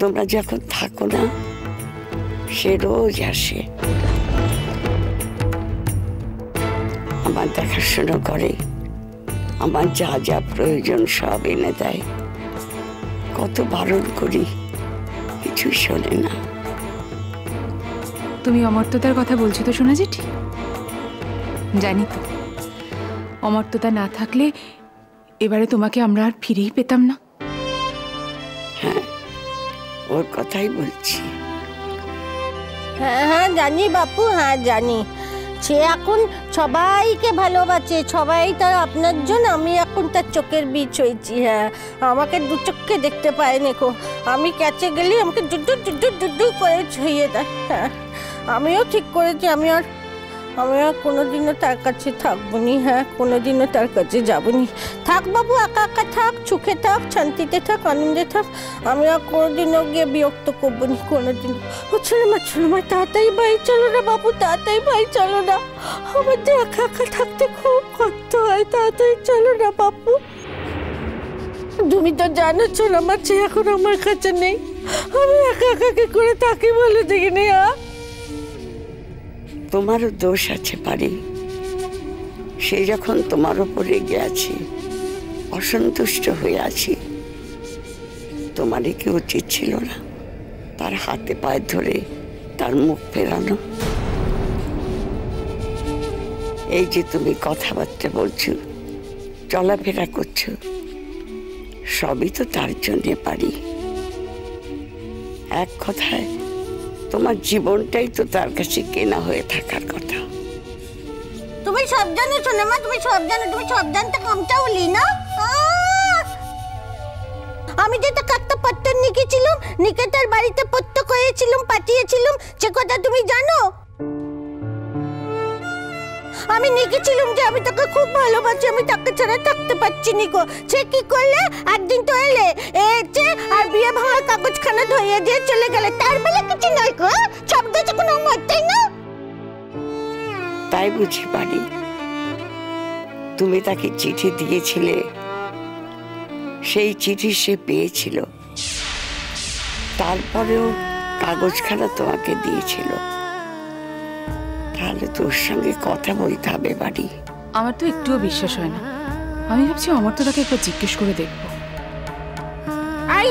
তোমরা যখন থাকো না সে রোজ আসে, আমার দেখাশোনা করে, আমার যা যা প্রয়োজন সব এনে দেয়। কত বারণ করি, কিছু শোনে না। তুমি অমর্ত্যতার কথা বলছো তো সোনা জেঠি? জানি তো, অমর্ত্যতা না থাকলে এবারে তোমাকে আমরা আর ফিরেই পেতাম না। হ্যাঁ, ওর কথাই বলছি। হ্যাঁ হ্যাঁ জানি বাপু, হ্যাঁ জানি। সে এখন সবাইকে ভালোবাসে, সবাই তার আপনার জন্য। আমি এখন তার চোখের বিষ হয়েছি। হ্যাঁ, আমাকে দু চোখে দেখতে পায় নেকো। আমি ক্যাচে গেলে আমাকে ডুডু ডুডু ডুডু করে ছুঁয়ে দেয়। হ্যাঁ, আমিও ঠিক করেছি, আমি আর কোনোদিনও তার কাছে থাকবো নি। হ্যাঁ, কোনোদিনও তার কাছে যাবো নি। থাক বাবু, একা একা থাক, সুখে থাক, শান্তিতে থাক, আনন্দে থাক। আমি আর কোনোদিনও গিয়ে বিরক্ত করবো নি, কোনোদিন। ও ছেলে মা তাড়াতাড়ি বাড়ি চলো না বাবু, তাড়াতাড়ি বাড়ি চলো না। আমার তো একা একা থাকতে খুব কষ্ট হয়, তাড়াতাড়ি চলো না বাবু। তুমি তো জানো ছোলা মা, সে এখন আমার কাছে নেই। আমি একা একা কি করে থাকি বলে দেখিনি। তোমারও দোষ আছে পারি। সে যখন তোমার উপর রেগে আছে, অসন্তুষ্ট হয়ে আছি, তোমারই কি উচিত ছিল না তার হাতে পায়ে ধরে তার মুখ ফেরানো? এই যে তুমি কথাবার্তা বলছো, চলাফেরা করছো, সবই তো তার জন্যে পারি। এক কথায় তোমার জীবনটাই তো তার কাছে কেনা হয়ে থাকার কথা। তুমি সব জানো সোনা মা, তুমি সব জানো, তুমি সব জানতে কমটা হলি না। আমি যেটা কাটতে পত্তর লিখেছিলাম, নিকেতার বাড়িতে পত্তর করেছিলাম, পাঠিয়েছিলাম, সে কথা তুমি জানো? আমি লিখেছিলাম যে আমি তাকে খুব ভালোবাসি, আমি তাকে ছাড়া থাকতে পারছি নিকো। সে কি করলে, একদিন তো এলে আর বিয়ে ভাঙার কাগজখানা ধরিয়ে দিয়ে চলে গেলে। তার বেলা কিছু নয় গো, শব্দ যখন মরতেই না। তাই বুঝি পারি? তুমি তাকে চিঠি দিয়েছিলে, সেই চিঠি সে পেয়েছিল, তারপরেও কাগজখানা তোমাকে দিয়েছিল। তাহলে তোর সঙ্গে কথা বলতে হবে বাড়ি। আমার তো একটুও বিশ্বাস হয় না। আমি ভাবছি অমর্ত্যতাকে একবার জিজ্ঞেস করে দেখবো। আই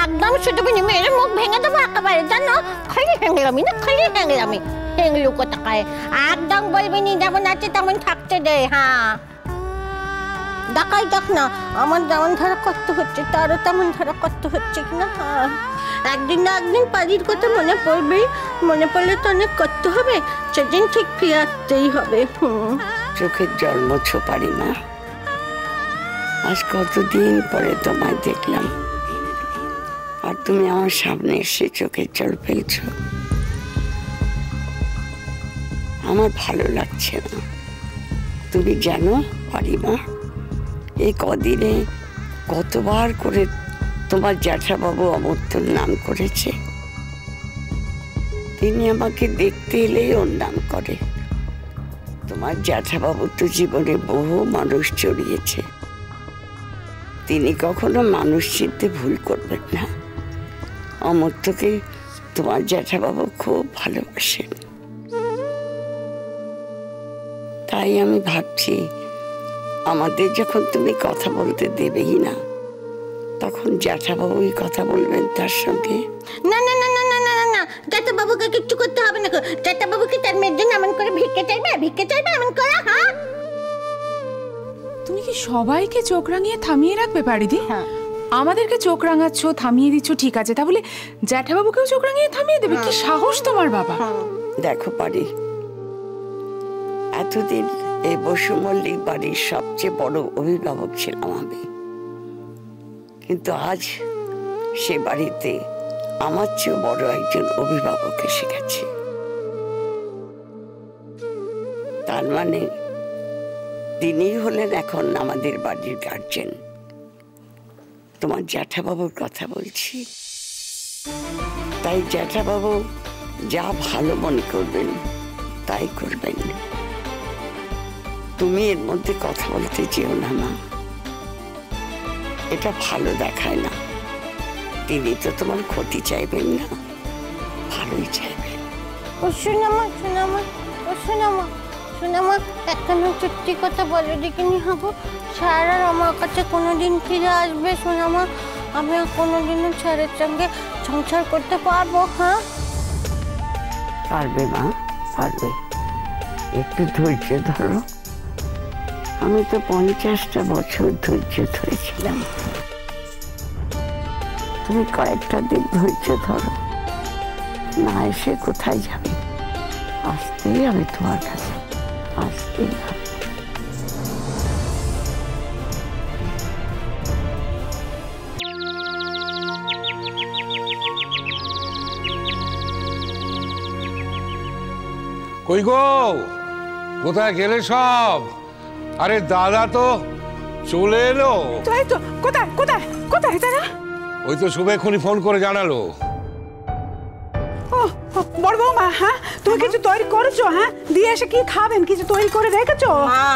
একদম শুধু মেয়ের মুখ ভেঙে দেবো একেবারে, জানো? খালি হ্যাংলামি না, খালি হ্যাংলামি। হ্যাংলু কোথাকায়, একদম বলবি নি যেমন আছে তেমন থাকতে দে। হ্যাঁ, দেখাই দেখ না, আমার যেমন ধারা কষ্ট হচ্ছে তারও তেমন ধারা কষ্ট হচ্ছে কিনা। হ্যাঁ, একদিন না একদিন পারির কথা মনে পড়বে, মনে পড়লে তো অনেক কষ্ট হবে, সেদিন ঠিক ফিরে আসতেই হবে। চোখের জল মোছো পারি না। আজ কতদিন পরে তোমায় দেখলাম, আর তুমি আমার সামনে এসে চোখের জল ফেলছ। আমার ভালো লাগছে না। তুমি জানো পারিমা, এই কদিনে কতবার করে তোমার জ্যাঠাবাবু অমর্ত্যর নাম করেছে। তিনি আমাকে দেখতে এলেই ওর নাম করে। তোমার জ্যাঠাবাবু তো জীবনে বহু মানুষ চড়িয়েছে, তিনি কখনো মানুষ চিনতে ভুল করবেন না। অমর্ত্যকে তোমার জ্যাঠাবাবু খুব ভালোবাসেন। তাই আমি ভাবছি, আমাদের যখন তুমি কথা বলতে দেবেই না, তখন জ্যাঠাবাবুই কথা বলবেন তার সঙ্গে। না না না না না না না, জ্যাঠাবাবুকে কিচ্ছু করতে হবে না। জ্যাঠাবাবুকে তার মেয়ের জন্য এমন করে ভিক্ষে চাইবে এমন করে। হ্যাঁ, তুমি কি সবাইকে চোখ রাঙিয়ে থামিয়ে রাখবে পারিদি? হ্যাঁ, আমাদেরকে চোখ রাঙাচ্ছ, থামিয়ে দিচ্ছ, ঠিক আছে, তাহলে জ্যাঠাবাবুকেও চোখ রাঙিয়ে থামিয়ে দেবে? কি সাহস তোমার বাবা! দেখো পারি, এতদিন এই বসু মল্লিক বাড়ির সবচেয়ে বড় অভিভাবক ছিলাম আমি, কিন্তু আজ সে বাড়িতে আমার চেয়ে বড় একজন অভিভাবক এসে গেছে। তার মানে তিনি হলেন এখন আমাদের বাড়ির গার্জেন। তোমার জ্যাঠাবাবুর কথা বলছি। তাই জ্যাঠাবাবু যা ভালো মনে করবেন তাই করবেন। তুমি এর মধ্যে কথা বলতে চেও না মা, এটা ভালো দেখায় না। তিনি তো তোমার ক্ষতি চাইবেন না, ভালোই চাইবেন। ও সোনামা, সোনামা, ও সোনামা, সোনামা, একটা না সত্যি কথা বলো দেখিনি হাবু, স্যার আর আমার কাছে কোনোদিন ফিরে আসবে সোনামা? আমি আর কোনোদিনও স্যারের সঙ্গে সংসার করতে পারবো? হ্যাঁ পারবে মা, পারবে। একটু ধৈর্য ধরো। আমি তো 50টা বছর ধৈর্য ধরেছিলাম, তুমি কয়েকটা দিন ধৈর্য ধরো। না এসে কোথায় যাবে? আসতেই আমি তোমার কাছে, আসতেই হবে। কই গো, কোথায় গেলে সব? আরে দাদা তো চলে এলো। তাই তো, কোথায় কোথায় কোথায় তারা? ওই তো শুভেক্ষণই ফোন করে জানালো। বড় বৌমা, হ্যাঁ তুমি কিছু তৈরি করেছো? হ্যাঁ, দিয়ে এসে কি খাবেন? কিছু তৈরি করে রেখেছো? মা,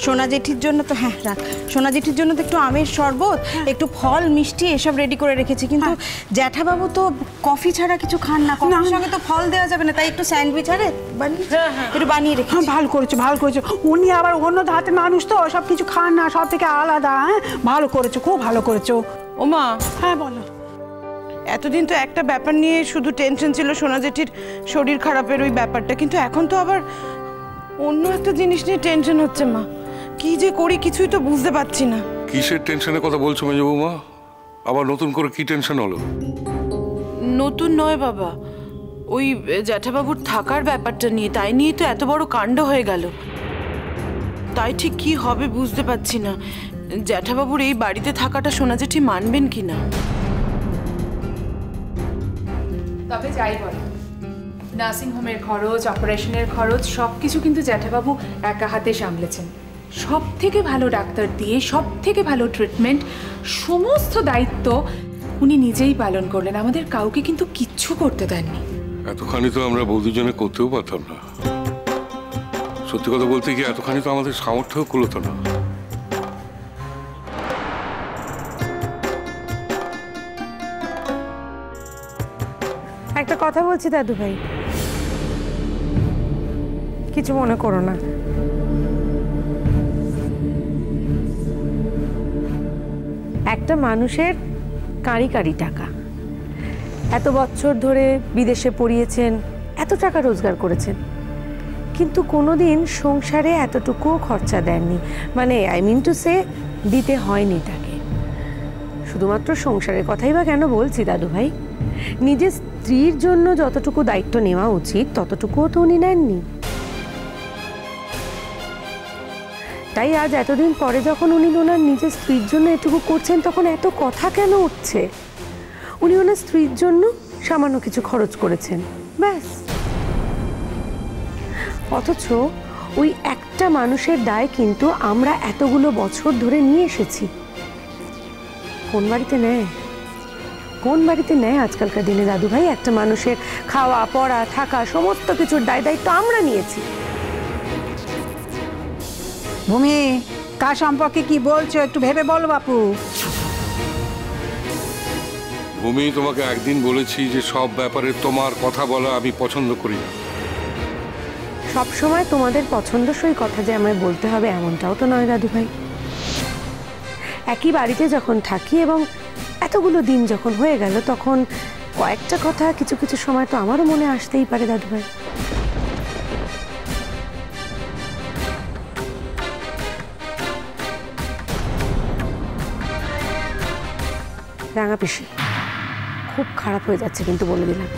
সোনা জেঠির জন্য তো, হ্যাঁ রাখ, সোনা জেঠির জন্য তো একটু আমের শরবত, একটু ফল মিষ্টি এসব রেডি করে রেখেছি। কিন্তু জ্যাঠাবাবু তো কফি ছাড়া কিছু খান না, কফির সঙ্গে তো ফল দেওয়া যাবে না, তাই একটু স্যান্ডউইচ আরে একটু বানিয়ে রেখেছি। হ্যাঁ, ভালো করেছো, ভালো করেছো। উনি আবার অন্য ধাতের মানুষ তো, সব কিছু খান না, সব থেকে আলাদা। হ্যাঁ, ভালো করেছো, খুব ভালো করেছো। ওমা, হ্যাঁ বলো। এতদিন তো একটা ব্যাপার নিয়ে শুধু টেনশন ছিল, সোনা জেঠির শরীর খারাপের ওই ব্যাপারটা, কিন্তু এখন তো আবার অন্য একটা জিনিস নিয়ে টেনশন হচ্ছে। মা, কি যে করি কিছুই তো বুঝতে পারছি না। কিসের টেনশনের কথা বলছো মেজ বৌমা? আবার নতুন করে কি টেনশন হলো? নতুন নয় বাবা, ওই জ্যাঠাবাবুর থাকার ব্যাপারটা নিয়ে, তাই নিয়ে তো এত বড় কাণ্ড হয়ে গেল। তাই ঠিক কি হবে বুঝতে পারছি না। জ্যাঠাবাবুর এই বাড়িতে থাকাটা সোনা জেঠি মানবেন কিনা। তবে যাই বল, নার্সিংহোমের খরচ, অপারেশনের খরচ সবকিছু কিন্তু জ্যাঠাবাবু একা হাতে সামলেছেন। সব থেকে ভালো ডাক্তার দিয়ে, সব থেকে ভালো ট্রিটমেন্ট, সমস্ত দায়িত্ব উনি নিজেই পালন করলেন। আমাদের কাউকে কিন্তু কিচ্ছু করতে দেননি। এতখানি তো আমরা বৌদিজনে করতেও পারতাম না। সত্যি কথা বলতে কি, এতখানি তো আমাদের সামর্থ্য কুলোতো না। একটা কথা বলছি দাদু ভাই, কিছু মনে করো না। একটা মানুষের কাঁড়ি কাঁড়ি টাকা, এত বছর ধরে বিদেশে পড়িয়েছেন, এত টাকা রোজগার করেছেন, কিন্তু কোনোদিন সংসারে এতটুকুও খরচা দেননি। মানে আই মিন টু সে, দিতে হয়নি তাকে। শুধুমাত্র সংসারের কথাই বা কেন বলছি দাদু ভাই, নিজের স্ত্রীর জন্য যতটুকু দায়িত্ব নেওয়া উচিত ততটুকুও তো উনি নেননি। তাই আজ এতদিন পরে যখন উনি ওনার নিজের স্ত্রীর জন্য এটুকু করছেন, তখন এত কথা কেন উঠছে? উনি ওনার স্ত্রীর জন্য সামান্য কিছু খরচ করেছেন, ব্যাস। অথচ ওই একটা মানুষের দায় কিন্তু আমরা এতগুলো বছর ধরে নিয়ে এসেছি। কোন বাড়িতে নেয়, কোন বাড়িতে নেয় আজকালকার দিনে দাদু ভাই? একটা মানুষের খাওয়া, পড়া, থাকা, সমস্ত কিছুর দায়িত্ব আমরা নিয়েছি। ভূমি, কার সম্পর্কে কি বলছো একটু ভেবে বলো বাপু। ভূমি, তোমাকে একদিন বলেছি যে সব ব্যাপারে তোমার কথা বলা আমি পছন্দ করি না। সব সময় তোমাদের পছন্দসই কথা যে আমায় বলতে হবে এমনটাও তো নয় দাদু ভাই। একই বাড়িতে যখন থাকি এবং এতগুলো দিন যখন হয়ে গেল, তখন কয়েকটা কথা কিছু কিছু সময় তো আমারও মনে আসতেই পারে দাদু ভাই। রাঙা পিসি, খুব খারাপ হয়ে যাচ্ছে কিন্তু বলে দিলাম।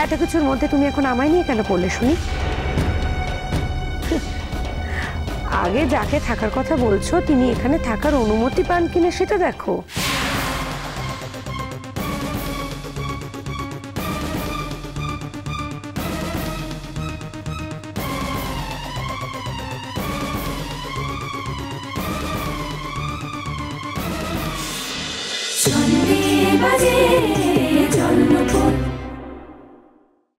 এত কিছুর মধ্যে তুমি এখন আমায় নিয়ে কেন পড়লে শুনি? আগে যাকে থাকার কথা বলছো তিনি এখানে থাকার অনুমতি পান কিনা সেটা দেখো। বাজে জন্মপথ